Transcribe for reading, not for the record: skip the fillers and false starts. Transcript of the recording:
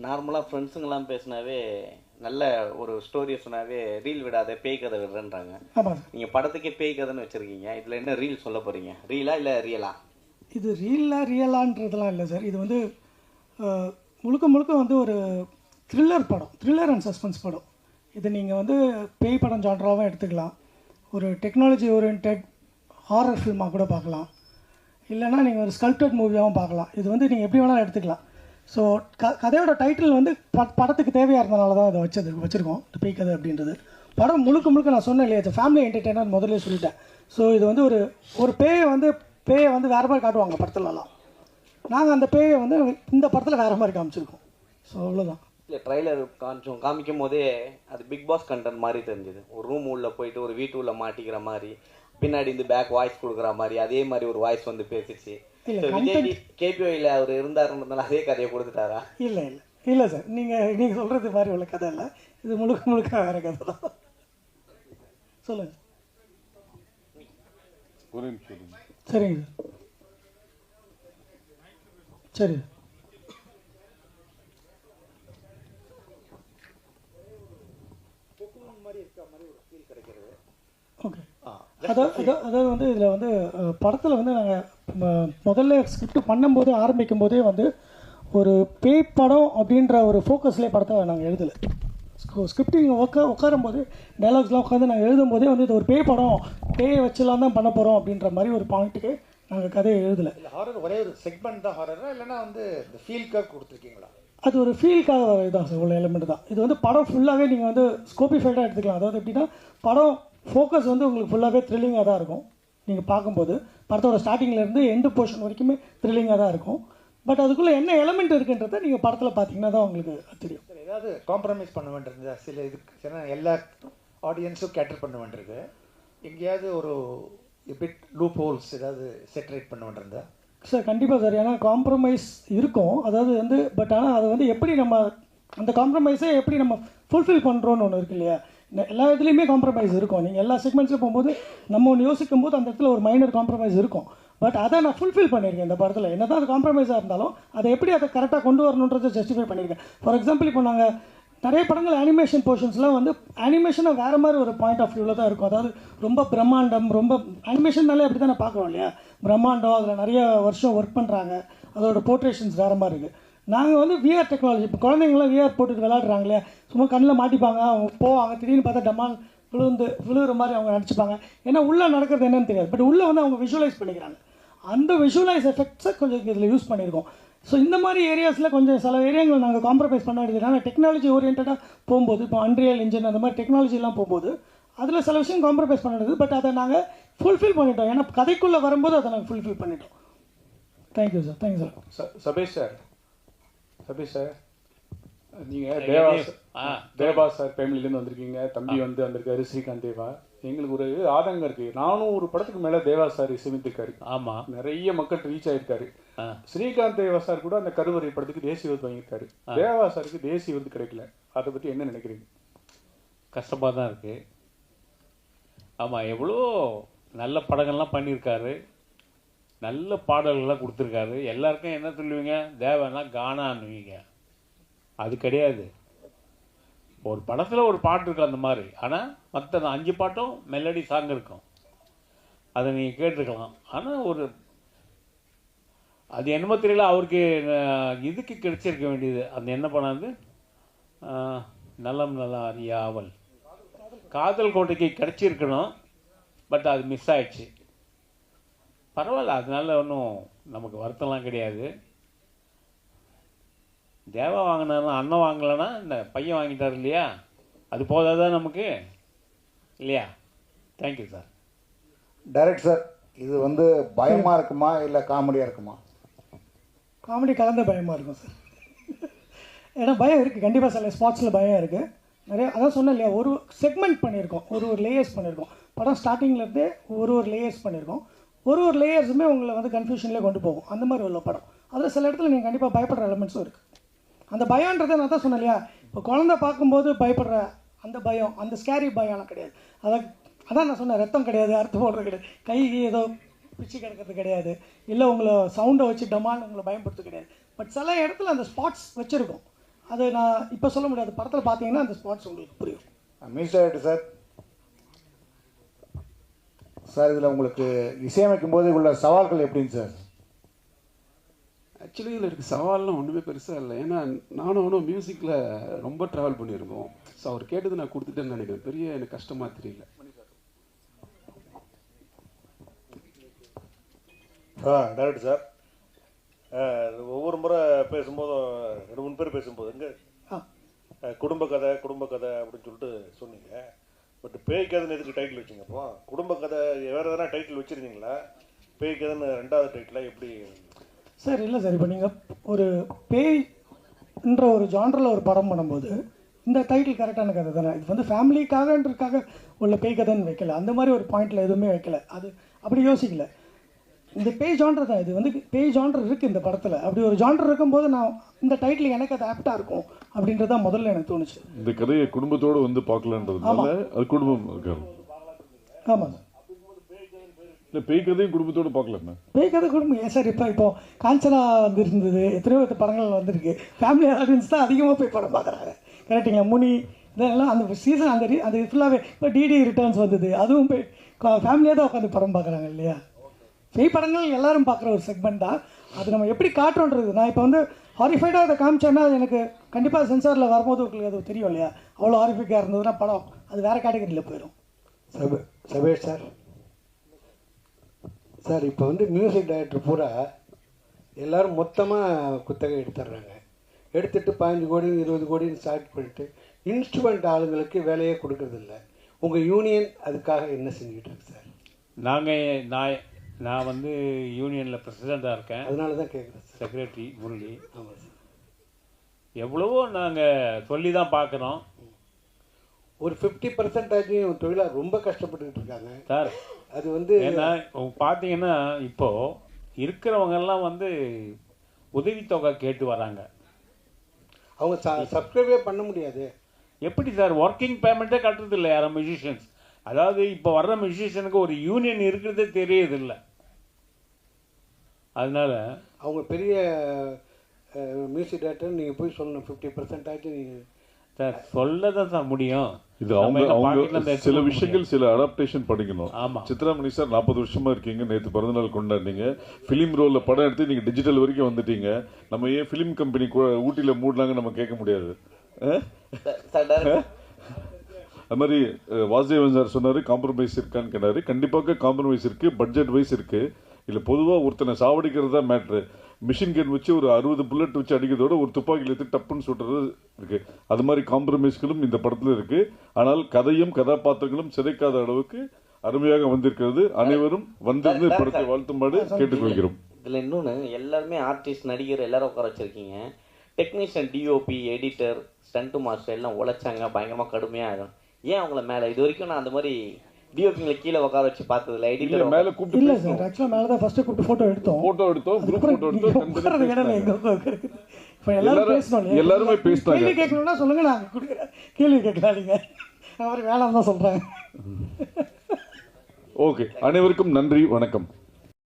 நார்மலாக ஃப்ரெண்ட்ஸுங்கெல்லாம் பேசினாவே நல்ல ஒரு ஸ்டோரியை சொன்னாவே ரீல் விடாத பேய் கதை விடுறேன்றாங்க. ஆமாம் சார். நீங்கள் படத்துக்கே பேய் கதைன்னு வச்சுருக்கீங்க, இதில் என்ன ரீல் சொல்ல போகிறீங்க? ரீலா இல்லை ரியலா? இது ரியலான்றதுலாம் இல்லை சார். இது வந்து முழுக்க முழுக்க வந்து ஒரு த்ரில்லர் படம், த்ரில்லர் அண்ட் சஸ்பென்ஸ் படம். இது நீங்கள் வந்து பேய் படம் ஜான்ராகவும் எடுத்துக்கலாம், ஒரு டெக்னாலஜி ஓரியன்ட் ஹாரர் ஃபில்மாக கூட பார்க்கலாம், இல்லைனா நீங்கள் ஒரு ஸ்கல்ப்டட் மூவியாகவும் பார்க்கலாம். இது வந்து நீங்கள் எப்படி வேணாலும் எடுத்துக்கலாம். ஸோ கதையோட டைட்டில் வந்து படத்துக்கு தேவையாக இருந்தனால தான் அதை வச்சுருக்கோம், பேய் கதை அப்படின்றது. படம் முழுக்க முழுக்க நான் சொன்னேன் இல்லையா, ஃபேமிலி என்டர்டெய்னர் முதல்ல சொல்லிட்டேன். ஸோ இது வந்து ஒரு பேயை வந்து வேறு மாதிரி காட்டுவாங்க படத்துலலாம். நாங்கள் அந்த பேயை வந்து இந்த படத்தில் வேறு மாதிரி காமிச்சிருக்கோம். ஸோ அவ்வளோதான். இல்லை, ட்ரைலர் காமிக்கும் போதே அது பிக் பாஸ் கண்டென்ட் மாதிரி தெரிஞ்சுது. ஒரு ரூம் உள்ளே போயிட்டு ஒரு வீட்டு உள்ள மாட்டிக்கிற மாதிரி, பின்னாடி இந்த பேக் வாய்ஸ் கொடுக்குற மாதிரி, அதே மாதிரி ஒரு வாய்ஸ் வந்து பேசிச்சு. விஜய் கேபிஓயில் அவர் இருந்தாருன்றதுனால அதே கதையை கொடுத்துட்டாரா? இல்லை சார், நீங்கள் சொல்கிறது மாதிரி உள்ள கதை இல்லை, இது முழுக்க வேறு கதை தான். சொல்லுங்கள். சரிங்க சார். சரி. ஓகே. அதாவது வந்து இதில் வந்து படத்தில் வந்து நாங்கள் முதல்ல ஸ்கிரிப்ட் பண்ணும்போதே ஆரம்பிக்கும் போதே வந்து ஒரு பேய் படம் அப்படின்ற ஒரு ஃபோக்கஸ்லேயே படத்தை நாங்கள் எழுதலை. ஸ்கிரிப்டிங் உட்காரும் போது டைலாக்ஸ்லாம் உட்காந்து நாங்கள் எழுதும் போதே வந்து இது ஒரு பேய் படம், பேயை வச்சுலாம் தான் பண்ண போகிறோம் அப்படின்ற மாதிரி ஒரு பாயிண்ட்டுக்கு நாங்கள் கதையை எழுதலை. ஹாரர் ஒரே ஒரு செக்மெண்ட் தான் ஹாரரா, இல்லைன்னா வந்து இந்த ஃபீல்காக கொடுத்துருக்கீங்களா? அது ஒரு ஃபீல்காக இதுதான் சார், உள்ள எலிமெண்ட் தான். இது வந்து படம் ஃபுல்லாகவே நீங்கள் வந்து ஸ்கோபிஃபைடாக எடுத்துக்கலாம். அதாவது எப்படின்னா, படம் ஃபோக்கஸ் வந்து உங்களுக்கு ஃபுல்லாகவே த்ரில்லிங்காக தான் இருக்கும். நீங்கள் பார்க்கும்போது படத்தோட ஸ்டார்டிங்லேருந்து எண்டு போர்ஷன் வரைக்குமே த்ரில்லிங்காக தான் இருக்கும். பட் அதுக்குள்ளே என்ன எலிமெண்ட் இருக்குன்றதை நீங்கள் படத்தில் பார்த்தீங்கன்னா தான் உங்களுக்கு தெரியும். சார், ஏதாவது காம்ப்ரமைஸ் பண்ண வேண்டியிருந்தா சில இதுக்கு எல்லா ஆடியன்ஸும் கேட்டர் பண்ண வேண்டியிருக்கு, எங்கேயாவது ஒரு பிட் லூப் ஹோல்ஸ் ஏதாவது செட்டரேட் பண்ண வேண்டியிருந்தா? சார் கண்டிப்பாக சார், ஏன்னா காம்ப்ரமைஸ் இருக்கும். அதாவது வந்து பட் ஆனால் அதை வந்து எப்படி நம்ம அந்த காம்ப்ரமைஸை எப்படி நம்ம ஃபுல்ஃபில் பண்ணுறோன்னு ஒன்று இருக்கு இல்லையா. எல்லா இதுலேயுமே காம்ப்ரமைஸ் இருக்கும். நீங்கள் எல்லா செக்மெண்ட்ஸில் போகும்போது நம்ம ஒன்று யோசிக்கும் போது அந்த இடத்துல ஒரு மைனர் காம்ப்ரமைஸ் இருக்கும். பட் அதை நான் ஃபுல்ஃபில் பண்ணியிருக்கேன் இந்த படத்தில். என்ன தான் அது காம்ப்ரமைஸாக இருந்தாலும் அதை எப்படி அதை கரெக்டாக கொண்டு வரணுன்றதை ஜஸ்டிஃபை பண்ணியிருக்கேன். ஃபார் எக்ஸாம்பிள், இப்போ நாங்கள் நிறைய படங்கள் அனிமேஷன் போர்ஷன்ஸ்லாம் வந்து அனிமேஷனாக வேறு மாதிரி ஒரு பாயிண்ட் ஆஃப் வியூவில் தான் இருக்கும். அதாவது ரொம்ப பிரம்மாண்டம், ரொம்ப அனிமேஷன்னாலே அப்படி தான் பார்க்குறோம் இல்லையா, பிரம்மாண்டம், அதில் நிறைய வருஷம் ஒர்க் பண்ணுறாங்க, அதோட போர்ட்ரேஷன்ஸ் வேறு மாதிரி இருக்குது. நாங்கள் வந்து விஆர் டெக்னாலஜி, இப்போ குழந்தைங்களாம் விஆர் போட்டுட்டு விளையாடுறாங்க இல்லையா, சும்மா கண்ணில் மாட்டிப்பாங்க, அவங்க போவாங்க, திடீர்னு பார்த்தா டமால் விழுகிற மாதிரி அவங்க நினச்சிப்பாங்க. ஏன்னா உள்ளே நடக்கிறது என்னன்னு தெரியாது, பட் உள்ளே வந்து அவங்க விஷுவலைஸ் பண்ணிக்கிறாங்க. அந்த விஷுவலைஸ் எஃபெக்ட்ஸை கொஞ்சம் இதில் யூஸ் பண்ணியிருக்கோம். ஸோ இந்த மாதிரி ஏரியாஸில் கொஞ்சம் சில ஏரியாங்கள் நாங்கள் காம்ப்ரமைஸ் பண்ண வேண்டியது. ஆனால் டெக்னாலஜி ஓரியன்டாக போகும்போது, இப்போ அன்ரியல் இன்ஜின் அந்த மாதிரி டெக்னாலஜிலாம் போகும்போது அதில் சில விஷயம் காம்ப்ரமைஸ் பண்ண வேண்டியது. பட் அதை நாங்கள் ஃபுல்ஃபில் பண்ணிட்டோம். ஏன்னா கதைக்குள்ளே வரும்போது அதை நாங்கள் ஃபுல்ஃபில் பண்ணிட்டோம். Thank you sir. Thank you sir. Sabesh sir, நீங்கள் தேவா சார் ஃபேமிலிலேருந்து வந்திருக்கீங்க. தம்பி வந்து வந்திருக்காரு, ஸ்ரீகாந்த் தேவா. எங்களுக்கு ஒரு ஆதங்கம் இருக்குது. 400 படத்துக்கு மேலே தேவா சார் இசையமைத்திருக்காரு. ஆமாம், நிறைய மக்கள் ரீச் ஆகிருக்காரு. ஸ்ரீகாந்த் தேவா சார் கூட அந்த கருவறை படத்துக்கு தேசிய விருது வாங்கியிருக்காரு. தேவா சாருக்கு தேசிய விருது கிடைக்கல. அதை பற்றி என்ன நினைக்கிறீங்க? கஷ்டமாக தான் இருக்குது. ஆமாம், எவ்வளோ நல்ல படங்கள்லாம் பண்ணியிருக்காரு, நல்ல பாடல்கள்லாம் கொடுத்துருக்காரு. எல்லாருக்கும் என்ன சொல்லுவீங்க, தேவனா கானான்னுவீங்க. அது கிடையாது. ஒரு படத்தில் ஒரு பாட்டு இருக்கும் அந்த மாதிரி. ஆனால் மற்ற 5 பாட்டும் மெலடி சாங் இருக்கும், அதை நீங்கள் கேட்டிருக்கலாம். ஆனால் அது என்னமோ தெரியல, அவருக்கு இதுக்கு கிடைச்சிருக்க வேண்டியது அந்த என்ன பண்ணாது, நலம் நலம் அறியாவல், காதல் கோட்டைக்கு கிடைச்சிருக்கணும். பட் அது மிஸ் ஆயிடுச்சு. பரவாயில்ல, அதனால ஒன்றும் நமக்கு வருத்தம்லாம் கிடையாது. தேவா வாங்கினாலும் அண்ணன் வாங்கலைன்னா இந்த பையன் வாங்கிட்டார் இல்லையா, அது போதாதான் நமக்கு இல்லையா. Thank you sir. டைரக்ட் சார், இது வந்து பயமாக இருக்குமா இல்லை காமெடியாக இருக்குமா? காமெடி கலந்த பயமாக இருக்கும் சார். ஏன்னா பயம் இருக்குது, கண்டிப்பாக சில ஸ்பாட்ஸில் பயம் இருக்குது நிறைய. அதான் சொன்னேன் இல்லையா, ஒரு செக்மெண்ட் பண்ணியிருக்கோம், ஒரு லேயர்ஸ் பண்ணியிருக்கோம். படம் ஸ்டார்டிங்லேருந்தே ஒரு லேயர்ஸ் பண்ணியிருக்கோம். ஒரு லேயர்ஸுமே உங்களை வந்து கன்ஃபியூஷன்லேயே கொண்டு போகும். அந்த மாதிரி உள்ள படம். அதில் சில இடத்துல நீங்கள் கண்டிப்பாக பயப்படுற எலமெண்ட்ஸும் இருக்குது. அந்த பயன்றதை நான் தான் சொன்னேன் இல்லையா, இப்போ குழந்தை பார்க்கும்போது பயப்படுற அந்த பயம், அந்த ஸ்கேரி பயம்லாம் கிடையாது. அதான் நான் சொன்னேன், ரத்தம் கிடையாது, அர்த்தம் போடுறது கிடையாது, கை ஏதோ பிச்சு கிடக்கிறது கிடையாது, இல்லை உங்களை சவுண்டை வச்சு டமான்னு உங்களை பயன்படுத்த கிடையாது. பட் சில இடத்துல அந்த ஸ்பாட்ஸ் வச்சுருக்கோம். அது நான் இப்போ சொல்ல முடியாது, படத்தில் பார்த்தீங்கன்னா அந்த ஸ்பாட்ஸ் உங்களுக்கு புரியும். மிஸ் ஆகிட்டு சார். சார் இதில் உங்களுக்கு இசையமைக்கும் போது உள்ள சவால்கள் எப்படிங்க சார்? ஆக்சுவலி இதில் இருக்க சவால்லாம் ஒன்றுமே பெருசாக இல்லை. ஏன்னா நானும் அவனும் மியூசிக்கில் ரொம்ப ட்ராவல் பண்ணியிருக்கோம். ஸோ அவர் கேட்டது நான் கொடுத்துட்டேன்னு நினைக்கிறேன். பெரிய எனக்கு கஷ்டமாக தெரியல. டேரக்டர் சார், ஒவ்வொரு முறை பேசும்போதும் 2-3 பேர் பேசும்போது இங்கே குடும்ப கதை அப்படின்னு சொல்லிட்டு சொன்னீங்க. பட் பேய் கதைன்னு எதுக்கு டைட்டில் வச்சிங்க? அப்போ குடும்ப கதை வேறு எதனா டைட்டில் வச்சுருந்தீங்களா? பேய் கதைன்னு 2வது டைட்டில் எப்படி சார்? இல்லை சார், இப்போ நீங்கள் ஒரு பேய்ன்ற ஒரு ஜான்ரில் ஒரு படம் பண்ணும்போது இந்த டைட்டில் கரெக்டான கதை தானே. இது வந்து ஃபேமிலிக்காகன்றதுக்காக உள்ள பேய் கதைன்னு வைக்கல, அந்த மாதிரி ஒரு பாயிண்டில் எதுவுமே வைக்கல, அது அப்படி யோசிக்கல. இந்த பேய் ஜான்ரு தான், இது வந்து பேய் ஜான்ரு இருக்குது இந்த படத்தில். அப்படி ஒரு ஜான்ரு இருக்கும்போது நான் இந்த டைட்டில் எனக்கு அது ஆப்டாக இருக்கும் அப்படின்றது தான் முதல்ல எனக்கு தோணுச்சு. இந்த கதையை குடும்பத்தோடு வந்து பார்க்கலான்றதுனால அது குடும்பம் இருக்காரு. ஆமாம் சார். இல்லை பேய் கதையும் குடும்பத்தோடு பார்க்கலாமே. பேய் கதை குடும்பம் ஏன் சார்? இப்போ காஞ்சனா வந்துருந்தது, எத்தனையோ படங்கள் வந்திருக்கு. ஃபேமிலி ஆடியன்ஸ் தான் அதிகமாக போய் படம் பார்க்குறாங்க. கரெக்டுங்களா? முனி இதெல்லாம் அந்த சீசன் அந்த ஃபுல்லாகவே இப்போ டிடி ரிட்டர்ன்ஸ் வந்தது, அதுவும் போய் ஃபேமிலியாக தான் உட்காந்து படம் பார்க்குறாங்க இல்லையா? பேய் படங்கள் எல்லாரும் பார்க்குற ஒரு செக்மெண்ட் தான். அது நம்ம எப்படி காட்டுறோன்றது. நான் இப்போ வந்து ஹாரிஃபைடாக அதை காமிச்சேன்னா எனக்கு கண்டிப்பாக சென்சாரில் வரும்போது உங்களுக்கு அது தெரியும் இல்லையா? அவ்வளோ ஹாரிஃபைக்காக இருந்ததுன்னா படம் அது வேறு கேட்டகரியில் போயிடும். சபேஷ் சார், சார் இப்போ வந்து மியூசிக் டைரக்டர் பூரா எல்லோரும் மொத்தமாக குத்தகை எடுத்துடுறாங்க. எடுத்துகிட்டு 15 கோடி 20 கோடின்னு ஸ்டார்ட் பண்ணிட்டு இன்ஸ்ட்ருமெண்ட் ஆளுங்களுக்கு வேலையே கொடுக்கறதில்ல. உங்கள் யூனியன் அதுக்காக என்ன செஞ்சுக்கிட்டு இருக்கு சார்? நான் வந்து யூனியனில் பிரசிடெண்ட்டாக இருக்கேன். அதனால தான் கேட்குறேன் சார். செக்ரட்டரி முரளி. ஆமாம் சார். எவ்வளவோ நாங்கள் சொல்லி தான் பார்க்குறோம். ஒரு 50% தொழிலாளர் ரொம்ப கஷ்டப்பட்டுக்கிட்டு இருக்காங்க சார். அது வந்து ஏன்னா பார்த்தீங்கன்னா இப்போது இருக்கிறவங்கெல்லாம் வந்து உதவித்தொகை கேட்டு வராங்க. அவங்க சப்ஸ்கிரைபே பண்ண முடியாது. எப்படி சார்? ஒர்க்கிங் பேமெண்ட்டே கட்டுறது இல்லை யாரும் மியூசிஷியன்ஸ். அதாவது இப்போ வர்ற மியூசிஷியனுக்கு ஒரு யூனியன் இருக்கிறதே தெரியறதில்லை. அதனால அவங்க பெரிய மியூசிக் டைரக்டர் நீங்கள் போய் சொல்லணும் 50% நீங்கள் சார் சொல்ல தான் சார் முடியும். இது அவங்க சில விஷயங்கள் சில அடாப்டேஷன் பண்ணிக்கணும். ஆமாம். சித்ராமணி சார் 40 வருஷமா இருக்கீங்க. நேற்று பிறந்தநாள் கொண்டாடினீங்க. ஃபிலிம் ரோலில் படம் எடுத்து நீங்கள் டிஜிட்டல் வரைக்கும் வந்துட்டீங்க. நம்ம ஏன் ஃபிலிம் கம்பெனி ஊட்டியில் மூடினாங்க நம்ம கேட்க முடியாது. அது மாதிரி வாசுதேவன் சார் சொன்னார் காம்ப்ரமைஸ் இருக்கான்னு கேட்டார். கண்டிப்பாக காம்ப்ரமைஸ் இருக்குது. பட்ஜெட் வைஸ் இருக்குது. இல்லை பொதுவாக ஒருத்தனை சாவடிக்கிறது தான் மேட்ரு. மிஷின் கன் வச்சு ஒரு 60 புல்லட் வச்சு அடிக்கிறதோட ஒரு துப்பாக்கியில் எடுத்து டப்புன்னு சுட்டுறது இருக்குது. அது மாதிரி காம்ப்ரமைஸ்களும் இந்த படத்தில் இருக்குது. ஆனால் கதையும் கதாபாத்திரங்களும் சிதைக்காத அளவுக்கு அருமையாக வந்திருக்கிறது. அனைவரும் வந்திருந்து படத்தை வாழ்த்துமாறு கேட்டுக்கொள்கிறோம். இதில் இன்னொன்று, எல்லாருமே ஆர்டிஸ்ட் நடிகர் எல்லாரும் உட்கார வச்சுருக்கீங்க. Technician, DOP, editor, stunt master எல்லாம் உழைச்சாங்க பயங்கரமாக கடுமையாக ஆகும். ஏன் அவங்கள மேலே இது வரைக்கும் நான் அந்த மாதிரி டிஓபிங்களை கீழே உட்கார வச்சு பார்த்ததில்ல. எடிட்டர் மேலே கூப்பிட்டு இல்லை சார், ஆக்சுவலாக மேலே தான் ஃபஸ்ட்டு கூப்பிட்டு ஃபோட்டோ எடுத்தோம். குரூப் ஃபோட்டோ எடுத்தோம். இப்போ எல்லாரும் பேசணும். எல்லாருமே பேசினாங்க. கேள்வி கேட்கணும்னா சொல்லுங்கள், நாங்கள் கொடுக்குறேன். கேள்வி கேட்கலாம் நீங்கள். அவர் வேளாண் தான் சொல்கிறாங்க. ஓகே, அனைவருக்கும் நன்றி, வணக்கம்.